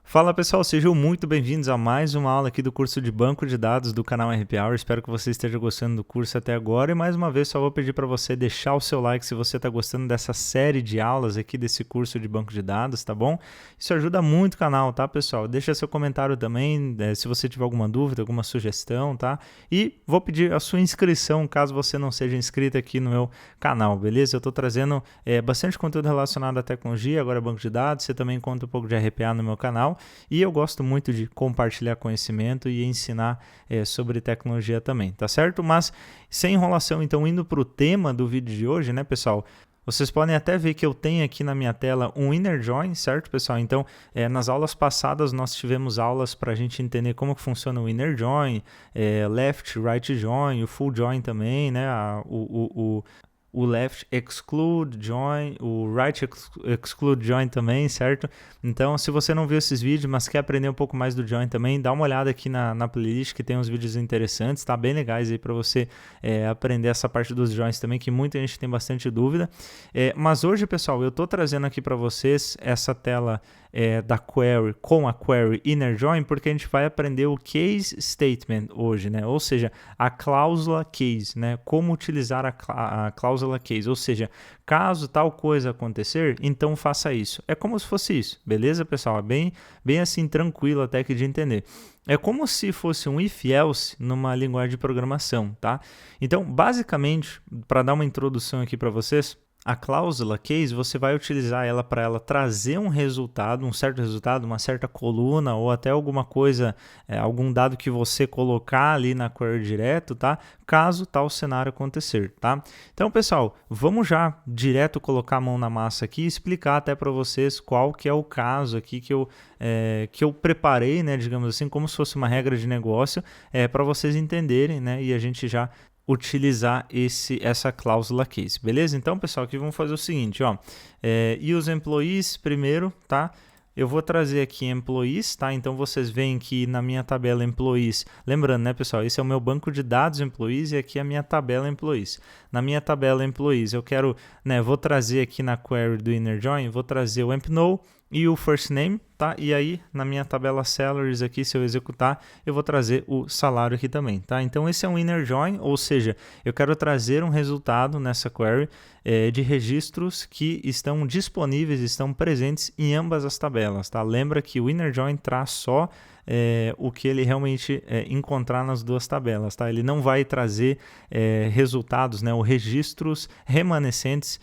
Fala pessoal, sejam muito bem-vindos a mais uma aula aqui do curso de Banco de Dados do canal RP Hour. Espero que você esteja gostando do curso até agora e mais uma vez só vou pedir para você deixar o seu like se você está gostando dessa série de aulas aqui desse curso de Banco de Dados, tá bom? Isso ajuda muito o canal, tá pessoal? Deixa seu comentário também, se você tiver alguma dúvida, alguma sugestão, tá? E vou pedir a sua inscrição caso você não seja inscrito aqui no meu canal, beleza? Eu estou trazendo bastante conteúdo relacionado à tecnologia, agora Banco de Dados, você também conta um pouco de RPA no meu canal. E eu gosto muito de compartilhar conhecimento e ensinar sobre tecnologia também, tá certo? Mas sem enrolação, então indo para o tema do vídeo de hoje, né, pessoal? Vocês podem até ver que eu tenho aqui na minha tela um inner join, certo, pessoal? Então, nas aulas passadas nós tivemos aulas para a gente entender como que funciona o inner join, left, right join, o full join também, né? O left exclude join, o right exclude join também, certo? Então, se você não viu esses vídeos, mas quer aprender um pouco mais do join também, dá uma olhada aqui na playlist que tem uns vídeos interessantes, tá? Bem legais aí para você aprender essa parte dos joins também, que muita gente tem bastante dúvida. Mas hoje, pessoal, eu tô trazendo aqui para vocês essa tela da query com a query inner join, porque a gente vai aprender o case statement hoje, né? Ou seja, a cláusula case, né? Como utilizar a cláusula case, ou seja, caso tal coisa acontecer, então faça isso. É como se fosse isso, beleza, pessoal? É bem assim, tranquilo até que de entender. É como se fosse um if-else numa linguagem de programação, tá? Então, basicamente, para dar uma introdução aqui para vocês, a cláusula case, você vai utilizar ela para ela trazer um resultado, um certo resultado, uma certa coluna ou até alguma coisa, algum dado que você colocar ali na query direto, tá? Caso tal cenário acontecer, tá? Então, pessoal, vamos já direto colocar a mão na massa aqui e explicar até para vocês qual que é o caso aqui que eu preparei, né, digamos assim, como se fosse uma regra de negócio, para vocês entenderem, né, e a gente já utilizar essa cláusula case, beleza? Então, pessoal, aqui vamos fazer o seguinte, ó, e os employees primeiro, tá? Eu vou trazer aqui employees, tá? Então, vocês veem que na minha tabela employees, lembrando, né, pessoal, esse é o meu banco de dados employees e aqui é a minha tabela employees. Na minha tabela employees, eu quero, né, vou trazer aqui na query do inner join, vou trazer o empno e o first name, tá? E aí, na minha tabela salaries aqui, se eu executar, eu vou trazer o salário aqui também, tá? Então, esse é um inner join, ou seja, eu quero trazer um resultado nessa query de registros que estão disponíveis, estão presentes em ambas as tabelas, tá? Lembra que o inner join traz só o que ele realmente encontrar nas duas tabelas, tá? Ele não vai trazer resultados, né, ou registros remanescentes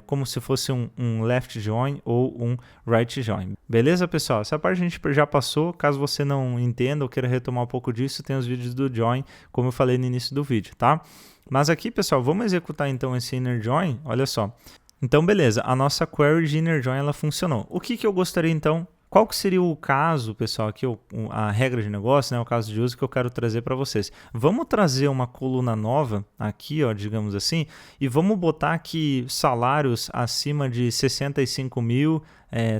como se fosse um left join ou um right join. Beleza, pessoal? Essa parte a gente já passou. Caso você não entenda ou queira retomar um pouco disso, tem os vídeos do join, como eu falei no início do vídeo, tá? Mas aqui, pessoal, vamos executar então esse inner join. Olha só. Então, beleza, a nossa query de inner join ela funcionou. O que eu gostaria então? Qual que seria o caso, pessoal, aqui a regra de negócio, né, o caso de uso que eu quero trazer para vocês? Vamos trazer uma coluna nova aqui, ó, digamos assim, e vamos botar aqui salários acima de 65 mil,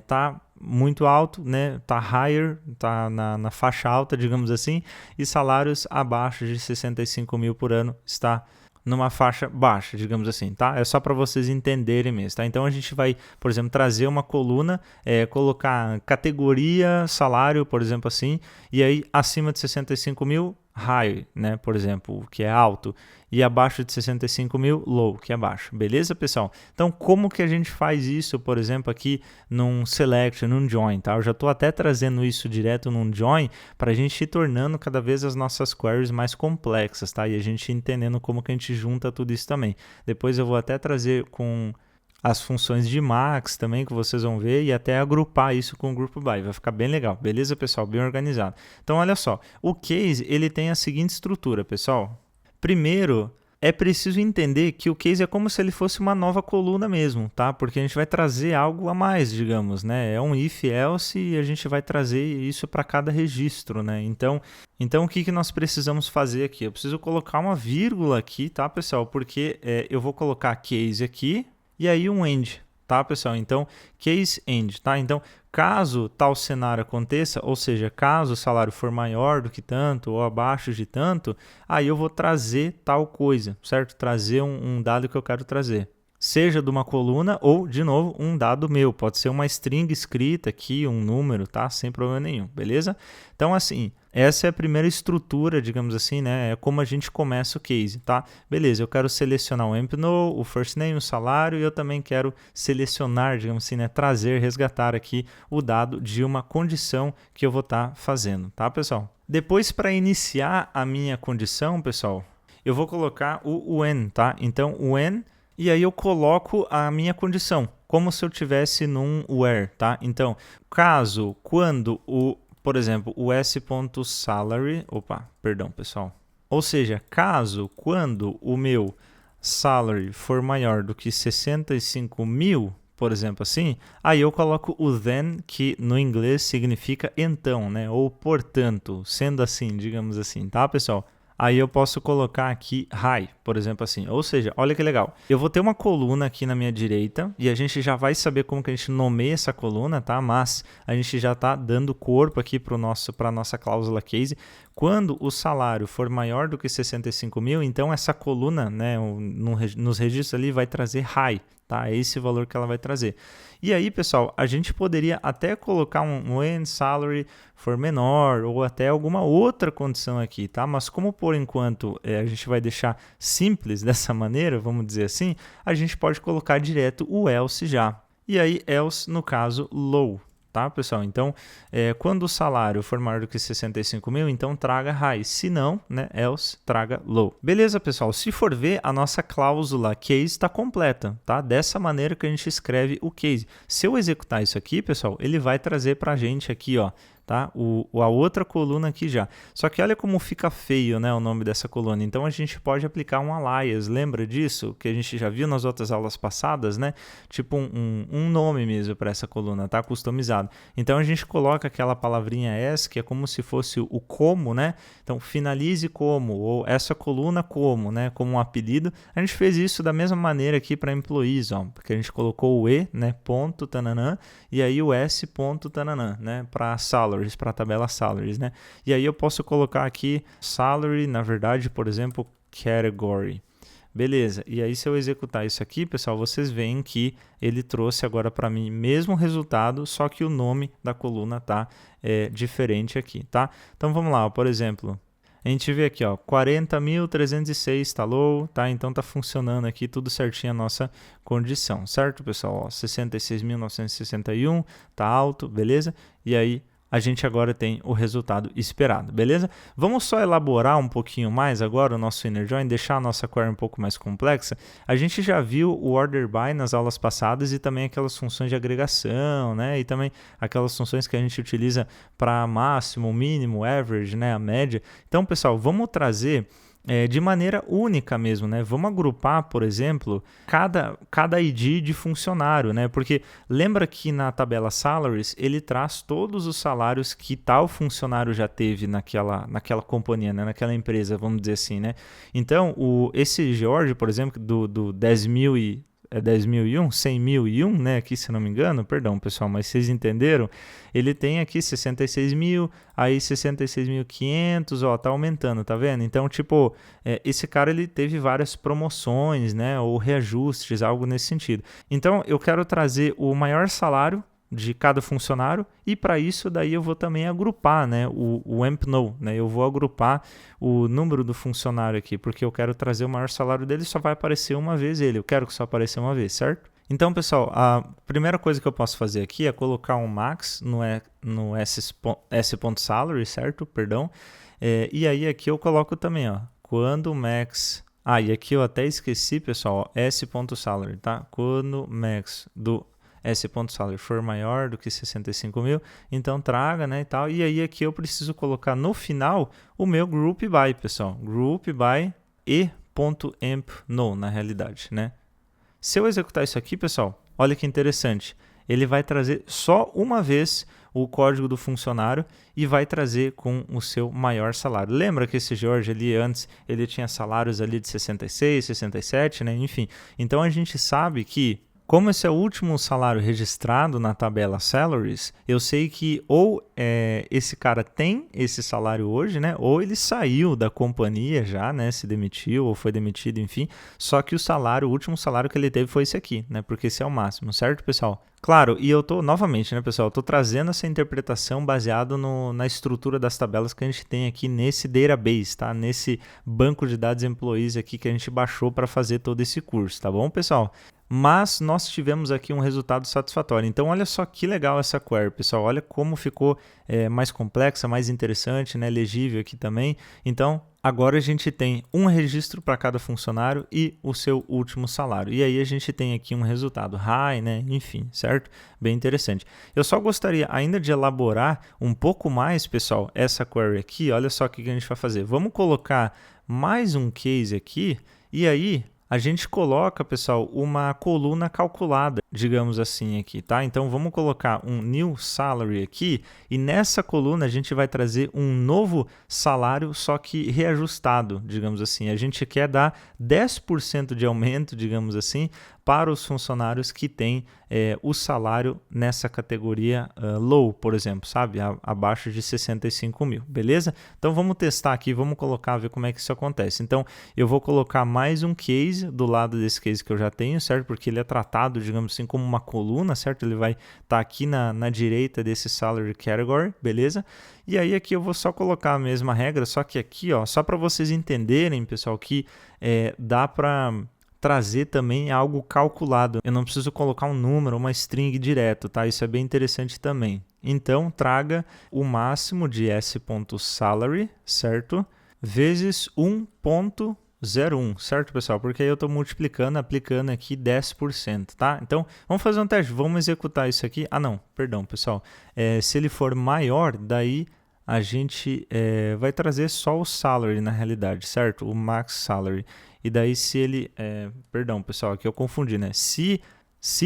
tá muito alto, né, tá higher, tá na faixa alta, digamos assim, e salários abaixo de 65 mil por ano está numa faixa baixa, digamos assim, tá? É só para vocês entenderem mesmo, tá? Então a gente vai, por exemplo, trazer uma coluna, colocar categoria, salário, por exemplo, assim, e aí acima de 65 mil, high, né? Por exemplo, que é alto, e abaixo de 65 mil, low, que é baixo. Beleza, pessoal? Então, como que a gente faz isso, por exemplo, aqui num select, num join, tá? Eu já estou até trazendo isso direto num join para a gente ir tornando cada vez as nossas queries mais complexas, tá? E a gente entendendo como que a gente junta tudo isso também. Depois eu vou até trazer com as funções de max também, que vocês vão ver, e até agrupar isso com o group by. Vai ficar bem legal. Beleza, pessoal? Bem organizado. Então, olha só. O case, ele tem a seguinte estrutura, pessoal. Primeiro, é preciso entender que o case é como se ele fosse uma nova coluna mesmo, tá? Porque a gente vai trazer algo a mais, digamos, né? É um if else e a gente vai trazer isso para cada registro, né? Então o que nós precisamos fazer aqui? Eu preciso colocar uma vírgula aqui, tá, pessoal? Porque eu vou colocar case aqui e aí um end, tá, pessoal? Então, case end, tá? Então, caso tal cenário aconteça, ou seja, caso o salário for maior do que tanto ou abaixo de tanto, aí eu vou trazer tal coisa, certo? Trazer um dado que eu quero trazer. seja de uma coluna ou, de novo, um dado meu. Pode ser uma string escrita aqui, um número, tá? Sem problema nenhum, beleza? Então, assim, essa é a primeira estrutura, digamos assim, né? É como a gente começa o case, tá? Beleza, eu quero selecionar o empno, o first name, o salário, e eu também quero selecionar, digamos assim, né? Trazer, resgatar aqui o dado de uma condição que eu vou estar fazendo, tá, pessoal? Depois, para iniciar a minha condição, pessoal, eu vou colocar o when, tá? Então, when, e aí eu coloco a minha condição, como se eu tivesse num where, tá? Então, caso, quando por exemplo, o s.salary, perdão, pessoal. Ou seja, caso, quando o meu salary for maior do que 65 mil, por exemplo assim, aí eu coloco o then, que no inglês significa então, né? Ou portanto, sendo assim, digamos assim, tá, pessoal? Aí eu posso colocar aqui high, por exemplo assim. Ou seja, olha que legal. Eu vou ter uma coluna aqui na minha direita e a gente já vai saber como que a gente nomeia essa coluna, tá? Mas a gente já está dando corpo aqui para a nossa cláusula case. Quando o salário for maior do que 65 mil, então essa coluna, né, nos registros ali vai trazer high, tá? É esse valor que ela vai trazer. E aí, pessoal, a gente poderia até colocar um when salary for menor ou até alguma outra condição aqui, tá? Mas como por enquanto a gente vai deixar simples dessa maneira, vamos dizer assim, a gente pode colocar direto o else já. E aí, else, no caso, low. Tá, pessoal? Então, quando o salário for maior do que 65 mil, então traga high. Se não, né, else, traga low. Beleza, pessoal? Se for ver, a nossa cláusula case está completa, tá? Dessa maneira que a gente escreve o case. Se eu executar isso aqui, pessoal, ele vai trazer para a gente aqui, ó, tá? A outra coluna aqui já. Só que olha como fica feio, né, o nome dessa coluna. Então, a gente pode aplicar um alias. Lembra disso? Que a gente já viu nas outras aulas passadas, né? Tipo um nome mesmo para essa coluna, tá? Customizado. Então, a gente coloca aquela palavrinha s, que é como se fosse o como, né? Então, finalize como, ou essa coluna como, né? Como um apelido. A gente fez isso da mesma maneira aqui para employees, ó. Porque a gente colocou o e, né? Ponto, tananã, e aí o s, ponto, tananã, né? Para salary, para a tabela salaries, né? E aí eu posso colocar aqui salary, na verdade, por exemplo, category. Beleza, e aí se eu executar isso aqui, pessoal, vocês veem que ele trouxe agora para mim mesmo resultado, só que o nome da coluna tá diferente aqui, tá? Então vamos lá, por exemplo, a gente vê aqui, ó, 40.306 está low, tá? Então tá funcionando aqui tudo certinho a nossa condição, certo, pessoal? 66.961 tá alto, beleza? E aí a gente agora tem o resultado esperado, beleza? Vamos só elaborar um pouquinho mais agora o nosso inner join, deixar a nossa query um pouco mais complexa. A gente já viu o order by nas aulas passadas e também aquelas funções de agregação, né? E também aquelas funções que a gente utiliza para máximo, mínimo, average, né? A média. Então, pessoal, vamos trazer de maneira única mesmo, né? Vamos agrupar, por exemplo, cada ID de funcionário, né? Porque lembra que na tabela salaries ele traz todos os salários que tal funcionário já teve naquela companhia, né? Naquela empresa, vamos dizer assim, né? Então, esse George, por exemplo, do 10.001, 100.001, né, aqui se não me engano, perdão pessoal, mas vocês entenderam, ele tem aqui 66 mil, aí 66.500, ó, tá aumentando, tá vendo? Então, tipo, esse cara ele teve várias promoções, né, ou reajustes, algo nesse sentido. Então, eu quero trazer o maior salário de cada funcionário e para isso daí eu vou também agrupar, né, o empno, né, eu vou agrupar o número do funcionário aqui, porque eu quero trazer o maior salário dele, só vai aparecer uma vez ele, eu quero que só apareça uma vez, certo? Então, pessoal, a primeira coisa que eu posso fazer aqui é colocar um max no s.salary, certo? Perdão. E aí aqui eu coloco também, ó, quando o max... e aqui eu até esqueci, pessoal, ó, s.salary, tá? Quando o max do s.salary for maior do que 65 mil, então traga, né, e tal. E aí aqui eu preciso colocar no final o meu group by, pessoal. Group by e.empno, na realidade, né. Se eu executar isso aqui, pessoal, olha que interessante. Ele vai trazer só uma vez o código do funcionário e vai trazer com o seu maior salário. Lembra que esse Jorge ali antes, ele tinha salários ali de 66, 67, né? Enfim. Então a gente sabe que Como esse é o último salário registrado na tabela Salaries, eu sei que ou esse cara tem esse salário hoje, né? Ou ele saiu da companhia já, né? Se demitiu ou foi demitido, enfim. Só que o último salário que ele teve foi esse aqui, né? Porque esse é o máximo, certo, pessoal? Claro, e eu tô, novamente, né, pessoal, eu tô trazendo essa interpretação baseado na estrutura das tabelas que a gente tem aqui nesse database, tá? Nesse banco de dados employees aqui que a gente baixou para fazer todo esse curso, tá bom, pessoal? Mas nós tivemos aqui um resultado satisfatório. Então, olha só que legal essa query, pessoal. Olha como ficou mais complexa, mais interessante, né? Legível aqui também. Então, agora a gente tem um registro para cada funcionário e o seu último salário. E aí a gente tem aqui um resultado high, né? Enfim, certo? Bem interessante. Eu só gostaria ainda de elaborar um pouco mais, pessoal, essa query aqui. Olha só o que a gente vai fazer. Vamos colocar mais um case aqui e aí a gente coloca, pessoal, uma coluna calculada, digamos assim aqui, tá? Então, vamos colocar um new salary aqui e nessa coluna a gente vai trazer um novo salário, só que reajustado, digamos assim. A gente quer dar 10% de aumento, digamos assim, para os funcionários que têm o salário nessa categoria low, por exemplo, sabe? Abaixo de 65 mil, beleza? Então, vamos testar aqui, vamos colocar, ver como é que isso acontece. Então, eu vou colocar mais um case do lado desse case que eu já tenho, certo? Porque ele é tratado, digamos assim, como uma coluna, certo? Ele vai estar aqui na direita desse salary category, beleza? E aí aqui eu vou só colocar a mesma regra, só que aqui, ó, só para vocês entenderem, pessoal, que dá para trazer também algo calculado. Eu não preciso colocar um número, uma string direto, tá? Isso é bem interessante também. Então, traga o máximo de s.salary, certo? Vezes 1.01, certo, pessoal? Porque aí eu estou multiplicando, aplicando aqui 10%, tá? Então, vamos fazer um teste, vamos executar isso aqui. Ah, não, perdão, pessoal. Se ele for maior, daí a gente vai trazer só o salary na realidade, certo? O max salary. E daí se ele... perdão, pessoal, aqui eu confundi, né? Se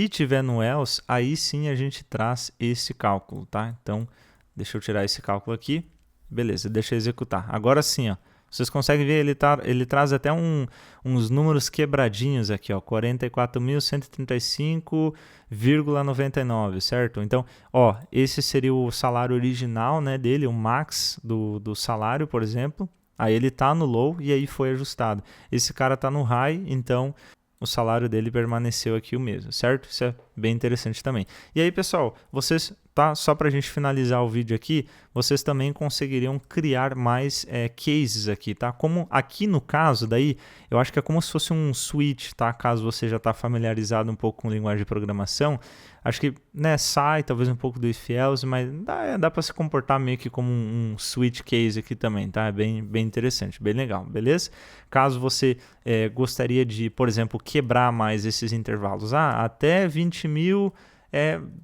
tiver no else, aí sim a gente traz esse cálculo, tá? Então, deixa eu tirar esse cálculo aqui. Beleza, deixa eu executar. Agora sim, ó. Vocês conseguem ver, ele traz até uns números quebradinhos aqui, ó, 44.135,99, certo? Então, ó, esse seria o salário original, né, dele, o max do salário, por exemplo. Aí ele está no low e aí foi ajustado. Esse cara está no high, então o salário dele permaneceu aqui o mesmo, certo? Isso é bem interessante também. E aí, pessoal, vocês, tá? Só para a gente finalizar o vídeo aqui, vocês também conseguiriam criar mais cases aqui, tá? Como aqui no caso, daí, eu acho que é como se fosse um switch, tá? Caso você já está familiarizado um pouco com linguagem de programação, acho que, né, sai talvez um pouco do if else, mas dá para se comportar meio que como um switch case aqui também, tá? É bem interessante, bem legal, beleza? Caso você gostaria de, por exemplo, quebrar mais esses intervalos, até 20 mil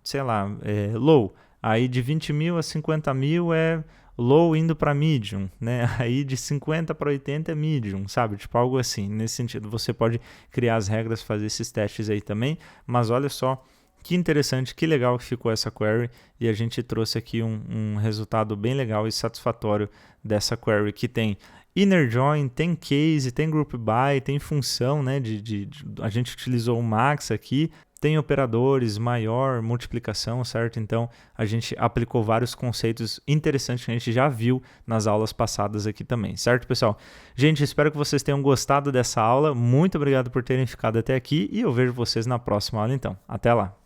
sei lá, low, aí de 20 mil a 50 mil é low indo para medium, né? Aí de 50 para 80 é medium, sabe? Tipo algo assim, nesse sentido. Você pode criar as regras, fazer esses testes aí também, mas olha só que interessante, que legal que ficou essa query e a gente trouxe aqui um resultado bem legal e satisfatório dessa query que tem inner join, tem case, tem group by, tem função, né? A gente utilizou o max aqui, tem operadores, maior, multiplicação, certo? Então, a gente aplicou vários conceitos interessantes que a gente já viu nas aulas passadas aqui também, certo, pessoal? Gente, espero que vocês tenham gostado dessa aula. Muito obrigado por terem ficado até aqui e eu vejo vocês na próxima aula, então. Até lá!